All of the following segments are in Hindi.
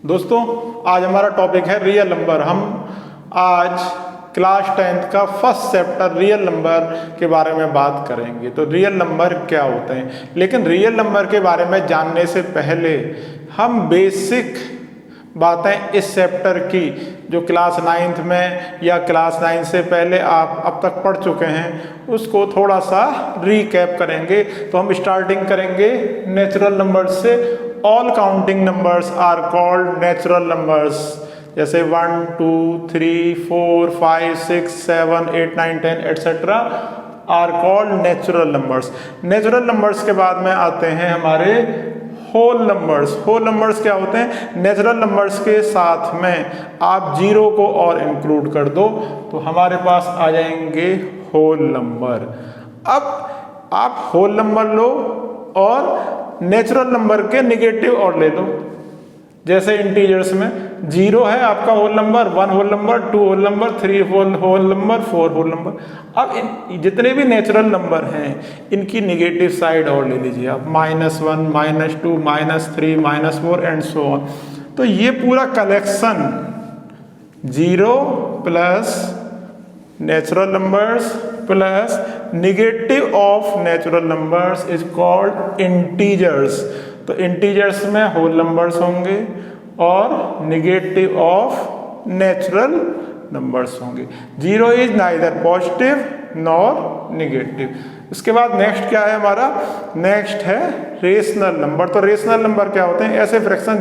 दोस्तों आज हमारा टॉपिक है रियल नंबर। हम आज क्लास 10th का फर्स्ट चैप्टर रियल नंबर के बारे में बात करेंगे। तो रियल नंबर क्या होते हैं, लेकिन रियल नंबर के बारे में जानने से पहले हम बेसिक बातें इस चैप्टर की जो क्लास 9th में या क्लास 9 से पहले आप अब तक पढ़ चुके हैं उसको थोड़ा सा रिकैप करेंगे। तो हम स्टार्टिंग करेंगे नेचुरल नंबर्स से। All counting numbers are called natural numbers. जैसे 1 2 3 4 5 6 7 8 9 10 etcetera are called natural numbers. Natural numbers के बाद में आते हैं हमारे होल नंबर्स। होल नंबर्स क्या होते हैं? नेचुरल नंबर्स के साथ में आप जीरो को और इंक्लूड कर दो तो हमारे पास आ जाएंगे होल नंबर। अब आप होल नंबर लो और नेचुरल नंबर के नेगेटिव और ले लो। जैसे इंटीजर्स में 0 है आपका whole number, 1 whole number, 2 whole number, 3 whole number, 4 whole number. अब जितने भी नेचुरल नंबर हैं इनकी नेगेटिव साइड और ले लीजिए आप, -1 -2 -3 -4 एंड सो ऑन। तो ये पूरा collection 0 plus natural numbers plus negative of natural numbers is called integers. तो इंटीजर्स में होल नंबर्स होंगे और नेगेटिव ऑफ नेचुरल नंबर्स होंगे। 0 is neither positive nor negative. उसके बाद नेक्स्ट क्या है हमारा? नेक्स्ट है रेशनल नंबर। तो रेशनल नंबर क्या होते हैं? ऐसे फ्रैक्शन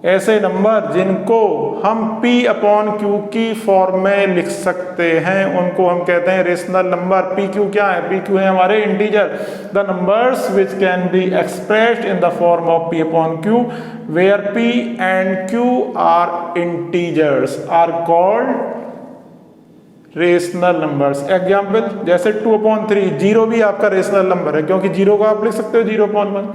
ऐसे नंबर जिनको हम P/Q की फॉर्म में लिख सकते हैं उनको हम कहते हैं रेशनल नंबर। PQ क्या है? PQ है हमारे integer. The numbers which can be expressed in the form of P/Q where P and Q are integers are called rational numbers. Example जैसे 2/3, 0 भी आपका रेशनल नंबर है क्योंकि 0 को आप लिख सकते हो 0/1।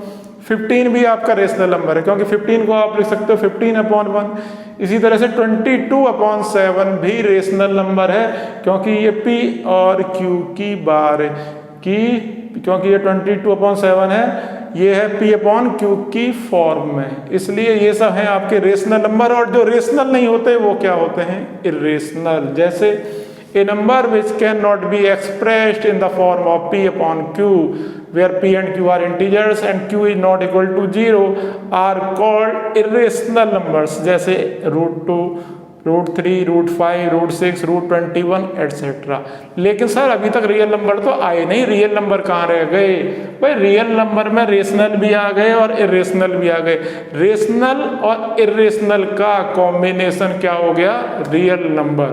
15 भी आपका रेशनल नंबर है क्योंकि 15 को आप लिख सकते हो 15/1। इसी तरह से 22/7 भी रेशनल नंबर है क्योंकि ये P और Q की बार की, क्योंकि ये 22/7 है, ये है P/Q की फॉर्म में, इसलिए ये सब हैं आपके रेशनल नंबर। और जो रेशनल नहीं होते वो क्या होते हैं? इर्रेशनल। जैसे a number which cannot be expressed in the form of P/Q where P and Q are integers and Q is not equal to 0 are called irrational numbers। जैसे √2, √3, √5, √6, √21 एटसेट्रा। लेकिन सर अभी तक रियल नंबर तो आए नहीं, रियल नंबर कहाँ रह गए? भाई रियल नंबर में रेशनल भी आ गए और इर्रेशनल भी आ गए। रेशनल और इर्रेशनल का कॉम्बिनेशन क्या हो गया? Real number.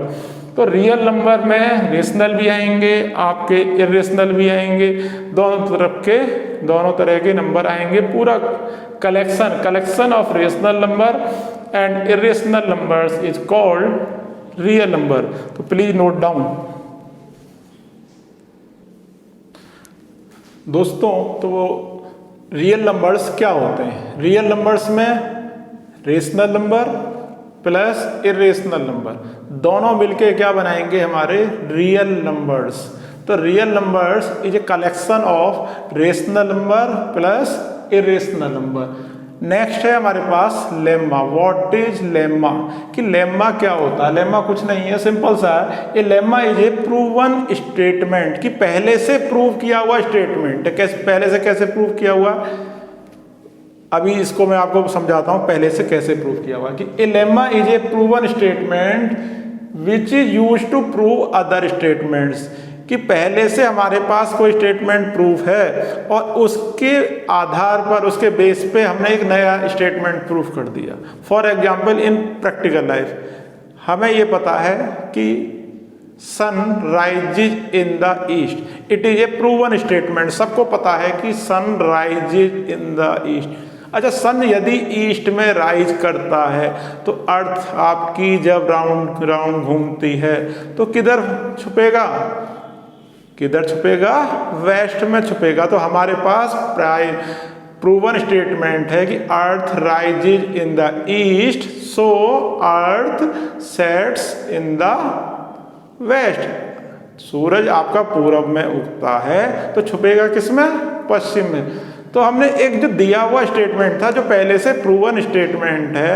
तो रियल नंबर में रेशनल भी आएंगे आपके, इर्रेशनल भी आएंगे, दोनों तरह के नंबर आएंगे। पूरा collection of rational number and irrational numbers is called real number. तो प्लीज नोट डाउन दोस्तों। तो वो रियल नंबर्स क्या होते हैं? रियल नंबर्स में rational number plus irrational number दोनों मिलके क्या बनाएंगे? हमारे रियल नंबर्स। तो real numbers is a collection of rational number plus irrational number. Next है हमारे पास लेम्मा। What is lemma? कि लेम्मा क्या होता है? लेम्मा कुछ नहीं है, सिंपल सा है। ये lemma is a proven statement, कि पहले से प्रूव किया हुआ स्टेटमेंट है। कैसे? पहले से कैसे प्रूव किया हुआ? अभी इसको मैं आपको समझाता हूं पहले से कैसे प्रूव किया हुआ। कि a lemma is a proven statement which is used to prove other statements. कि पहले से हमारे पास कोई स्टेटमेंट प्रूफ है और उसके आधार पर, उसके बेस पे हमने एक नया स्टेटमेंट प्रूफ कर दिया। For example in practical life हमें ये पता है कि sun rises in the east. It is a proven statement. सबको पता है कि sun rises in the east. अच्छा, सन यदि ईस्ट में राइज करता है तो अर्थ आपकी जब राउंड राउंड घूमती है तो किधर छुपेगा? किधर छुपेगा? वेस्ट में छुपेगा। तो हमारे पास प्रूवन स्टेटमेंट है कि earth rises in the east so earth sets in the west. सूरज आपका पूरब में उगता है तो छुपेगा किसमें? पश्चिम में। तो हमने एक जो दिया हुआ स्टेटमेंट था, जो पहले से प्रूवन स्टेटमेंट है,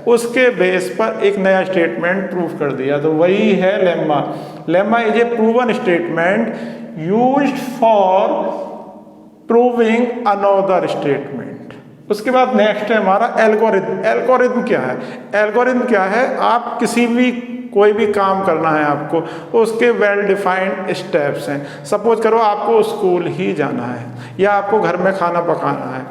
उसके बेस पर एक नया स्टेटमेंट प्रूव कर दिया, तो वही है lemma. Lemma is a proven statement used for proving another statement. उसके बाद नेक्स्ट है हमारा एल्गोरिथम। एल्गोरिथम क्या है? एल्गोरिथम क्या है? आप किसी भी कोई भी काम करना है आपको, उसके वेल डिफाइंड स्टेप्स हैं। सपोज करो आपको स्कूल ही जाना है या आपको घर में खाना पकाना है।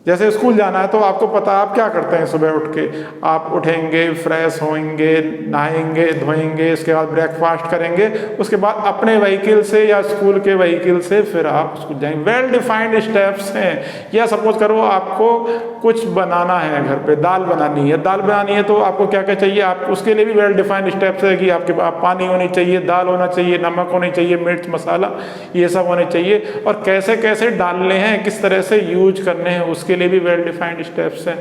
जैसे स्कूल जाना है तो आपको पता है आप क्या करते हैं। सुबह उठ के आप उठेंगे, फ्रेश होंगे, नहाएंगे, धोएंगे, इसके बाद ब्रेकफास्ट करेंगे, उसके बाद अपने व्हीकल से या स्कूल के व्हीकल से फिर आप स्कूल जाएंगे। वेल डिफाइंड स्टेप्स हैं। या सपोज करो आपको कुछ बनाना है, घर पे दाल बनानी है। दाल बनानी है तो आपको क्या क्या चाहिए? आप उसके लिए भी वेल डिफाइंड स्टेप्स है कि आपके पास पानी होनी चाहिए, दाल होना चाहिए, नमक होनी चाहिए, मिर्च मसाला ये सब होने चाहिए, और कैसे कैसे डालने हैं, किस तरह से यूज करने हैं, उसके लिए भी वेल डिफाइंड स्टेप्स हैं।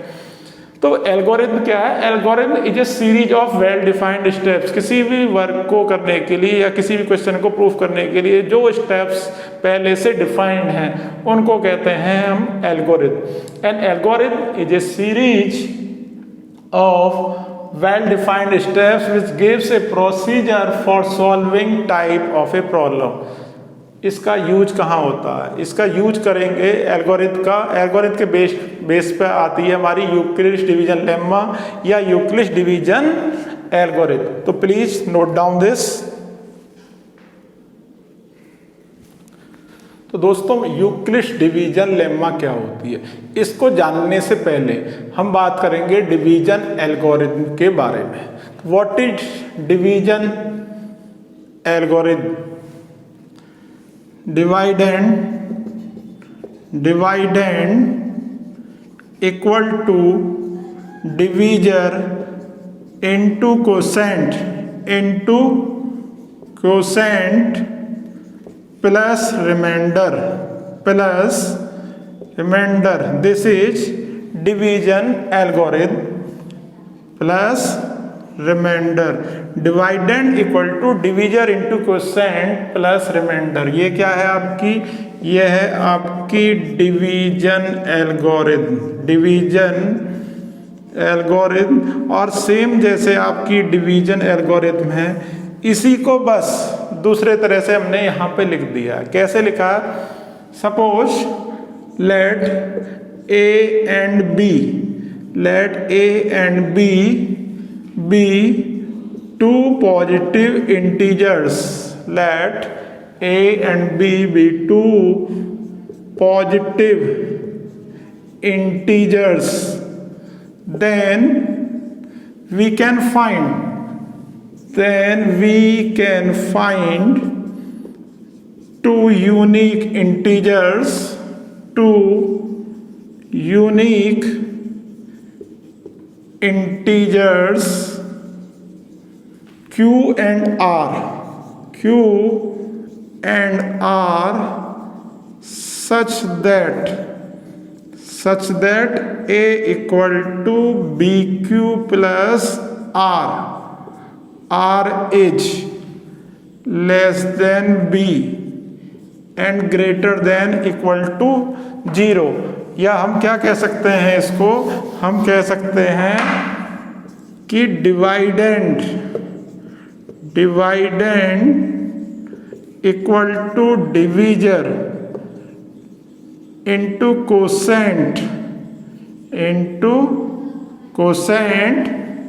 तो एल्गोरिथम क्या है? Algorithm is a series of well defined steps. किसी भी वर्क को करने के लिए या किसी भी क्वेश्चन को प्रूव करने के लिए जो स्टेप्स पहले से डिफाइंड हैं उनको कहते हैं हम algorithm. An algorithm is a series of well defined steps which gives A procedure for solving type of a problem. इसका यूज कहाँ होता है? इसका यूज करेंगे एल्गोरिथम का। एल्गोरिथम के बेस पे आती है हमारी यूक्लिड डिवीजन लेम्मा या यूक्लिड डिवीजन एल्गोरिथम। तो प्लीज नोट डाउन दिस। तो दोस्तों यूक्लिड डिवीजन लेम्मा क्या होती है, इसको जानने से पहले हम बात करेंगे डिवीजन एल्गोरिथम के बारे में। What is division algorithm? Dividend equal to divisor into quotient plus remainder this is division algorithm plus remainder. Dividend equal to divisor into quotient plus remainder. ये क्या है आपकी? ये है आपकी डिवीजन एल्गोरिथम। और सेम जैसे आपकी डिवीजन एल्गोरिथम है, इसी को बस दूसरे तरह से हमने यहाँ पे लिख दिया। कैसे लिखा? Suppose let a and b be two positive integers. Let a and b be two positive integers. Then we can find two unique integers Q and R such that A equal to BQ plus R is less than B and greater than equal to 0। या हम क्या कह सकते हैं इसको? हम कह सकते हैं कि dividend equal to divisor into quotient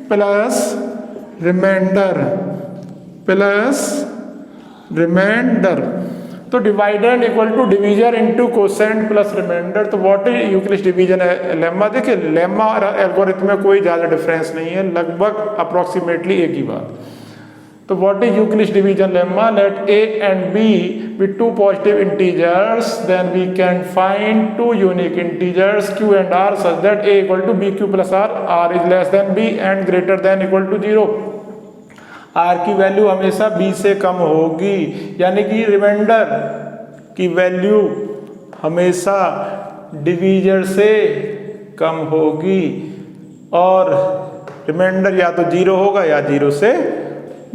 plus remainder. तो dividend equal to divisor into quotient plus remainder. तो what is Euclid division lemma? देखिए लेम्मा और एल्गोरिथम में कोई ज़्यादा डिफरेंस नहीं है, लगभग अप्रोक्सीमेटली एक ही बात। तो what is Euclid division lemma? Let a and b with two positive integers, then we can find two unique integers Q and R such that A equal to BQ plus R is less than B and greater than equal to 0। R की वैल्यू हमेशा B से कम होगी, यानी कि रिमाइंडर की वैल्यू हमेशा डिवीजर से कम होगी, और रिमाइंडर या तो 0 होगा या 0 से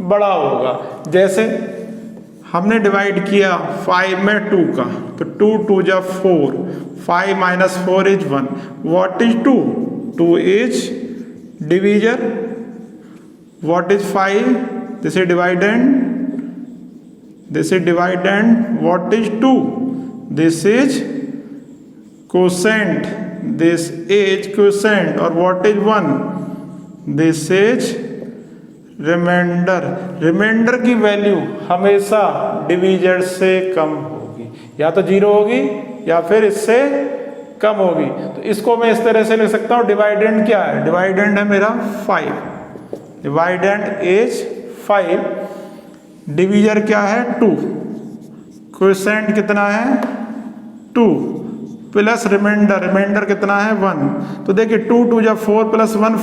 बड़ा होगा। जैसे हमने डिवाइड किया 5 में 2 का, तो 2 2 जा 4, 5 minus 4 is 1। What is 2? 2 is divisor. What is 5? This is dividend, this is dividend. What is 2? This is quotient, this is quotient. और what is 1? This is remainder. Remainder की वैल्यू हमेशा डिवीजर से कम होगी, या तो 0 होगी या फिर इससे कम होगी। तो इसको मैं इस तरह से लिख सकता हूं, डिवाइडेंड क्या है? डिवाइडेंड है मेरा 5, डिवाइडेंड इज 5, डिवीजर क्या है? 2, क्वोशेंट कितना है? 2 प्लस रिमाइंडर, रिमाइंडर कितना है? 1। तो देखिए 2 2 जा 4 प्लस 1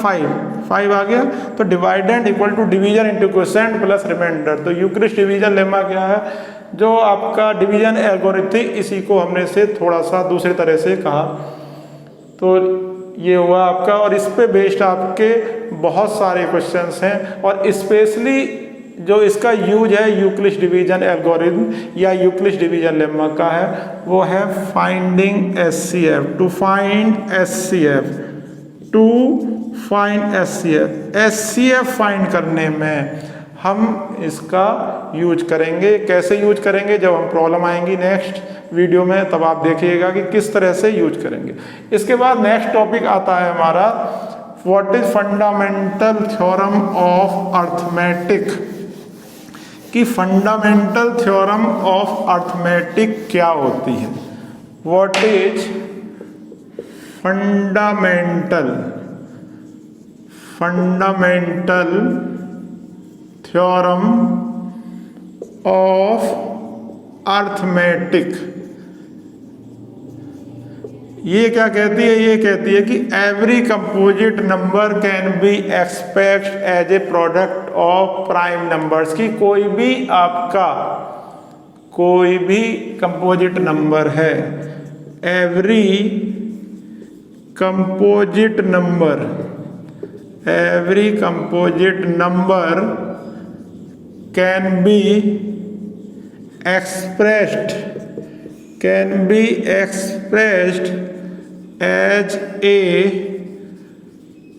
5 आ गया। तो dividend equal to division into quotient plus remainder. तो यूक्लिड डिवीजन लेमा क्या है? जो आपका डिवीजन एल्गोरिथम थी, इसी को हमने से थोड़ा सा दूसरी तरह से कहा। तो ये हुआ आपका, और इस पे बेस्ड आपके बहुत सारे क्वेश्चंस हैं, और स्पेशली जो इसका यूज है यूक्लिड डिवीजन एल्गोरिथम या यूक्लिड डिवीजन लेमा का है, वो है finding HCF, to find HCF, to find HCF. HCF find करने में हम इसका यूज करेंगे। कैसे यूज करेंगे? जब हम प्रॉब्लम आएंगी नेक्स्ट वीडियो में, तब आप देखिएगा कि किस तरह से यूज करेंगे। इसके बाद नेक्स्ट टॉपिक आता है हमारा, what is fundamental theorem of arithmetic, कि फंडामेंटल थ्योरम ऑफ अर्थमेटिक क्या होती है। What is fundamental theorem of arithmetic. ये क्या कहती है? ये कहती है कि every composite number can be expressed as a product of prime numbers, की कोई भी कंपोजिट नंबर है, every composite number can be expressed as a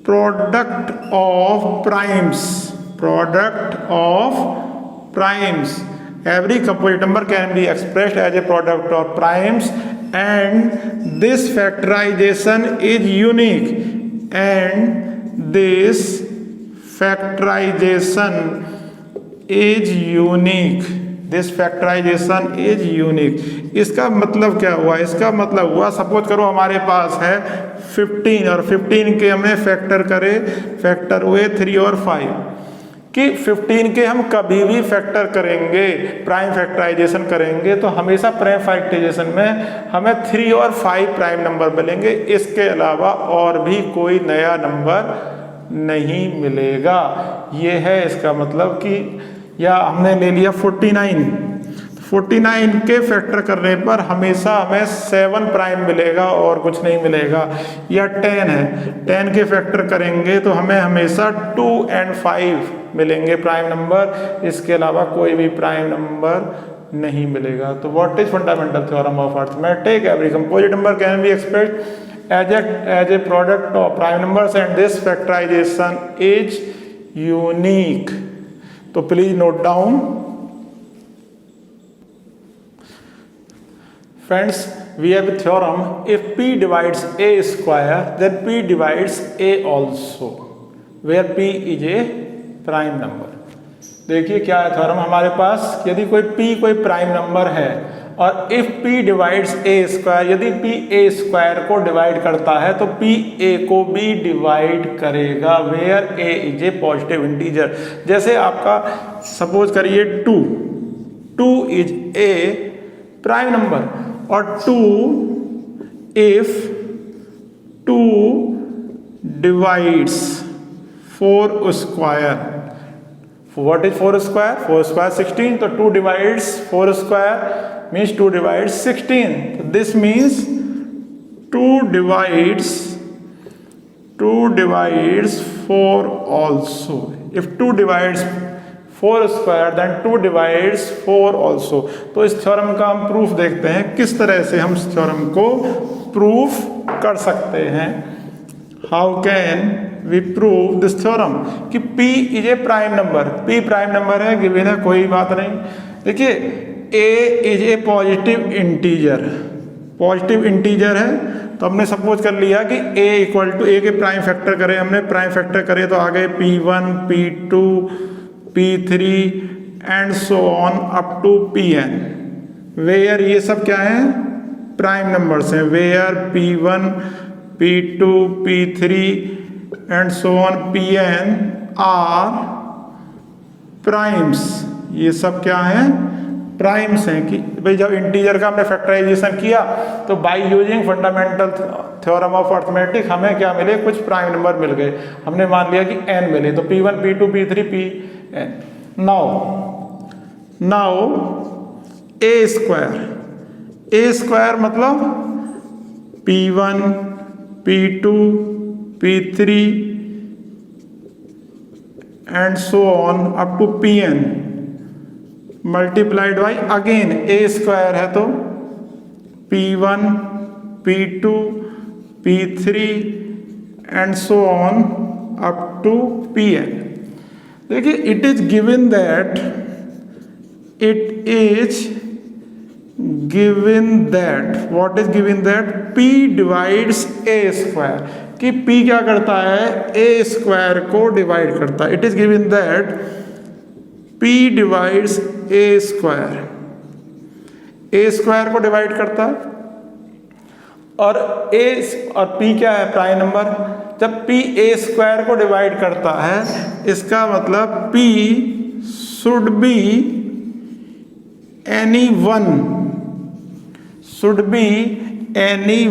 product of primes. Every composite number can be expressed as a product of primes, and this factorization is unique. This factorization is unique. इसका मतलब क्या हुआ? इसका मतलब हुआ, सपोज करो हमारे पास है 15 और 15 के हमने फैक्टर हुए 3 और 5, कि 15 के हम कभी भी फैक्टर करेंगे, प्राइम फैक्टराइजेशन करेंगे, तो हमेशा प्राइम फैक्टराइजेशन में हमें 3 और 5 प्राइम नंबर मिलेंगे। इसके अलावा और भी कोई नया नंबर नहीं मिलेगा। ये है इसका मतलब कि, या हमने ले लिया 49 के फैक्टर करने पर हमेशा हमें 7 प्राइम मिलेगा और कुछ नहीं मिलेगा। या 10 है, 10 के फैक्टर करेंगे तो हमें हमेशा 2 और 5 मिलेंगे प्राइम नंबर, इसके अलावा कोई भी प्राइम नंबर नहीं मिलेगा। तो what is fundamental theorem of arithmetic? Every composite number can be expressed as a product of prime numbers and this factorization is unique. तो please note down friends, we have a theorem, if p divides a square then p divides a also where p is a prime number। देखिए क्या है थ्योरम हमारे पास, यदि कोई प्राइम नंबर है और if p divides a square, यदि p a स्क्वायर को डिवाइड करता है तो p a को भी डिवाइड करेगा where a is a positive integer. जैसे आपका सपोज करिए 2 इज a प्राइम नंबर, और 2 if 2 divides 4 square, what is 4 square? 4 square 16, तो 2 divides 4 square means 2 divides 16. So this means 2 divides 4 also. If 2 divides 4 square then 2 divides 4 also. तो इस थ्योरम का हम प्रूफ देखते हैं, किस तरह से हम इस थ्योरम को प्रूफ कर सकते हैं। How can we prove this theorem कि P is a prime number. P prime number है, गिवन है, कोई बात नहीं। देखिए A is a positive integer, positive integer है, तो हमने सपोज कर लिया कि A इक्वल टू A के प्राइम फैक्टर करें, हमने प्राइम फैक्टर करे तो आ गए P1, P2, P3 and so on up to Pn, where ये सब क्या है, प्राइम नंबर्स हैं, where P1, P2, P3 and so on Pn are primes. ये सब क्या है, प्राइम्स हैं। कि भाई जब इंटीजर का हमने फैक्टराइजेशन किया तो by using fundamental theorem of arithmetic हमें क्या मिले, कुछ प्राइम नंबर मिल गए। हमने मान लिया कि n मिले, तो P1, P2, P3, Pn। Now a square मतलब P1, P2, P3 and so on up to Pn multiplied by again a square है तो P1, P2, P3 and so on up to Pn। देखिए it is given that what is given that P divides a square, कि P क्या करता है, a स्क्वायर को डिवाइड करता है। It is given that P divides a square को डिवाइड करता है, और P क्या है, प्राइम नंबर। जब P a स्क्वायर को डिवाइड करता है, इसका मतलब P should be any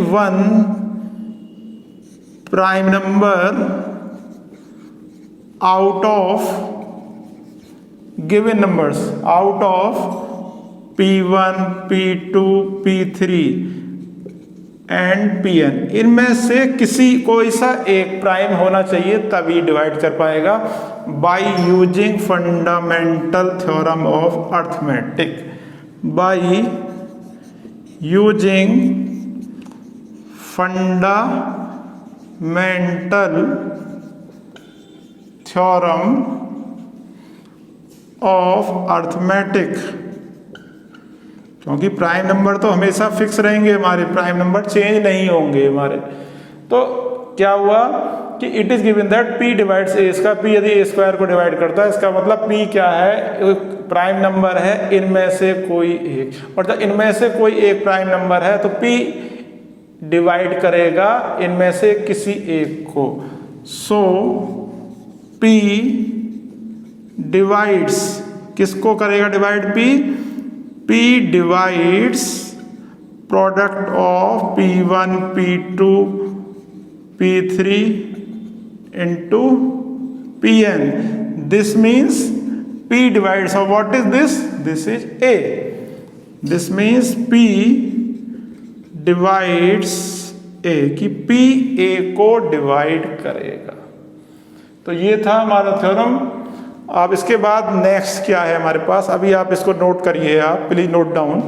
one prime number out of given numbers, out of P1, P2, P3 and Pn। इनमें से किसी कोई सा एक प्राइम होना चाहिए, तभी डिवाइड कर पाएगा by using fundamental theorem of arithmetic. By using fundamental theorem of arithmetic, क्योंकि प्राइम नंबर तो हमेशा फिक्स रहेंगे हमारे, प्राइम नंबर चेंज नहीं होंगे हमारे। तो क्या हुआ कि it is given that P divides A, इसका P यदि A स्क्वायर को डिवाइड करता है, इसका मतलब P क्या है, प्राइम नंबर है इनमें से कोई एक, और जब इनमें से कोई एक प्राइम नंबर है तो P डिवाइड करेगा इनमें से किसी एक को। सो P डिवाइड्स, किसको करेगा divide, P divides product of P1, P2, P3 into Pn। This means P divides of what is this, this is A। This means P divides A, कि P A को डिवाइड करेगा। तो ये था हमारा थ्योरम। अब इसके बाद नेक्स्ट क्या है हमारे पास, अभी आप इसको नोट करिए, आप प्लीज नोट डाउन।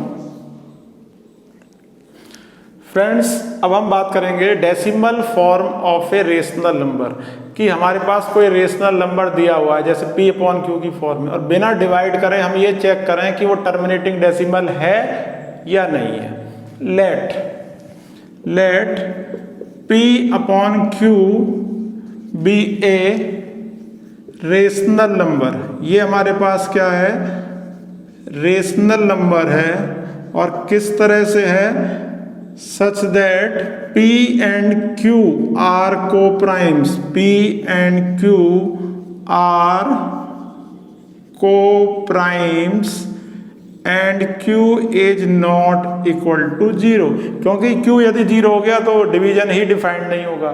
फ्रेंड्स अब हम बात करेंगे decimal form of A rational number, कि हमारे पास कोई रेशनल नंबर दिया हुआ है जैसे P/Q की फॉर्म में, और बिना डिवाइड करें हम ये चेक करें कि वो टर्मिनेटिंग डेसिमल है या नहीं है। Let P/Q be a rational number. ये हमारे पास क्या है, रेशनल नंबर है, और किस तरह से है, such that P and Q are coprimes, P and Q are coprimes and Q is not equal to 0, क्योंकि Q यदि 0 हो गया तो डिवीजन ही डिफाइंड नहीं होगा।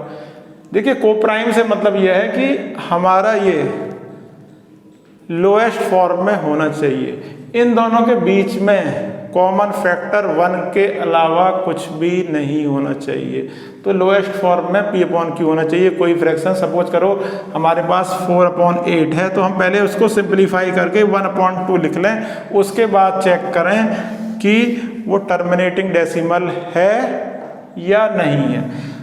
देखिए कोप्राइम से मतलब यह है कि हमारा ये लोएस्ट फॉर्म में होना चाहिए, इन दोनों के बीच में कॉमन फैक्टर 1 के अलावा कुछ भी नहीं होना चाहिए। तो लोएस्ट फॉर्म में P/Q होना चाहिए। कोई फ्रैक्शन सपोज करो हमारे पास 4/8 है, तो हम पहले उसको सिंप्लीफाई करके 1/2 लिख लें, उसके बाद चेक करें कि वो टर्मिनेटिंग डेसिमल है या नहीं है।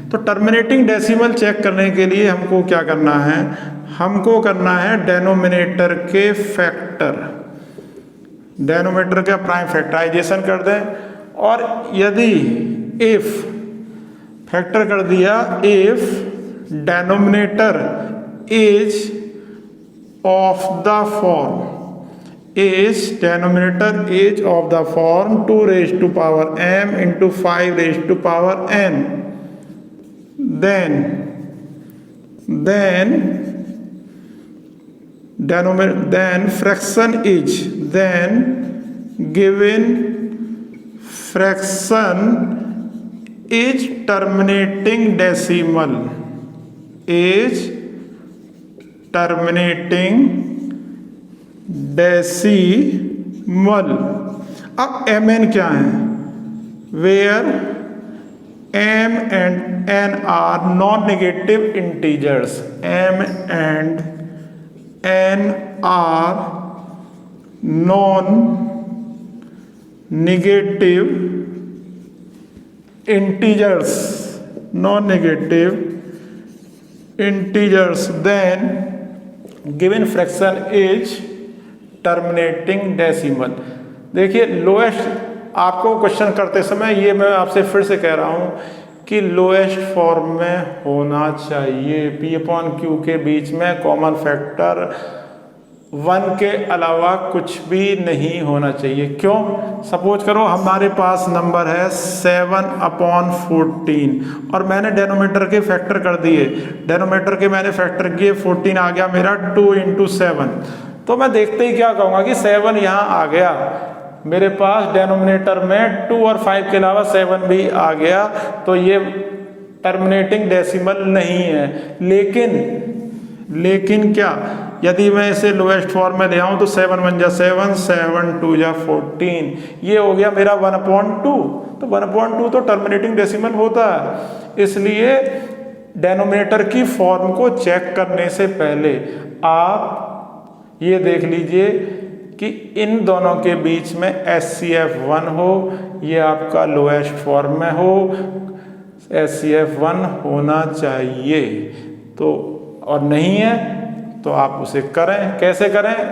तो टर्मिनेटिंग डेसिमल चेक करने के लिए हमको क्या करना है, हमको करना है डेनोमिनेटर के फैक्टर, डेनोमिनेटर का प्राइम फैक्टराइजेशन कर दें, और यदि इफ फैक्टर कर दिया, if denominator is of the form, is denominator is of the form 2 raised to power m into 5 raised to power n, then fraction is, then given fraction is terminating decimal, is terminating decimal. अब mn क्या है, where m and n are non negative integers, m and n are non negative integers, non negative integers, then given fraction is terminating decimal. देखिए लोएस्ट, आपको क्वेश्चन करते समय ये मैं आपसे फिर से कह रहा हूँ कि लोएस्ट फॉर्म में होना चाहिए। P/Q के बीच में कॉमन फैक्टर 1 के अलावा कुछ भी नहीं होना चाहिए। क्यों? सपोज करो हमारे पास नंबर है 7/14 और मैंने डेनोमीटर के फैक्टर कर दिए, डेनोमीटर के मैंने फैक्टर किए, 14 आ गया मेरा 2 × 7। तो मैं देखते ही क्या कहूँगा कि 7 यहाँ आ गया, मेरे पास डेनोमिनेटर में 2 और 5 के अलावा 7 भी आ गया, तो ये टर्मिनेटिंग डेसिमल नहीं है। लेकिन क्या, यदि मैं इसे लोएस्ट फॉर्म में ले आऊँ तो 7 × 1 = 7, 7 × 2 = 14, ये हो गया मेरा 1/2। तो 1/2 तो टर्मिनेटिंग डेसिमल होता है। इसलिए डेनोमिनेटर की फॉर्म को चेक करने से पहले आप ये देख लीजिए कि इन दोनों के बीच में SCF 1 हो, ये आपका लोएस्ट फॉर्म में हो, SCF 1 होना चाहिए। तो और नहीं है तो आप उसे करें। कैसे करें?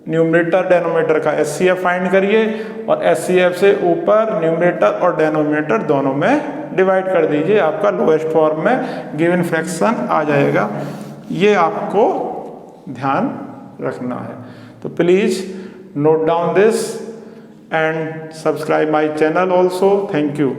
न्यूमरेटर डेनोमिनेटर का SCF फाइंड करिए और SCF से ऊपर न्यूमरेटर और डेनोमिनेटर दोनों में डिवाइड कर दीजिए, आपका लोएस्ट फॉर्म में गिवन फ्रैक्शन आ जाएगा। ये आपको ध्यान रखना है। तो please note down this and subscribe my channel also. Thank you.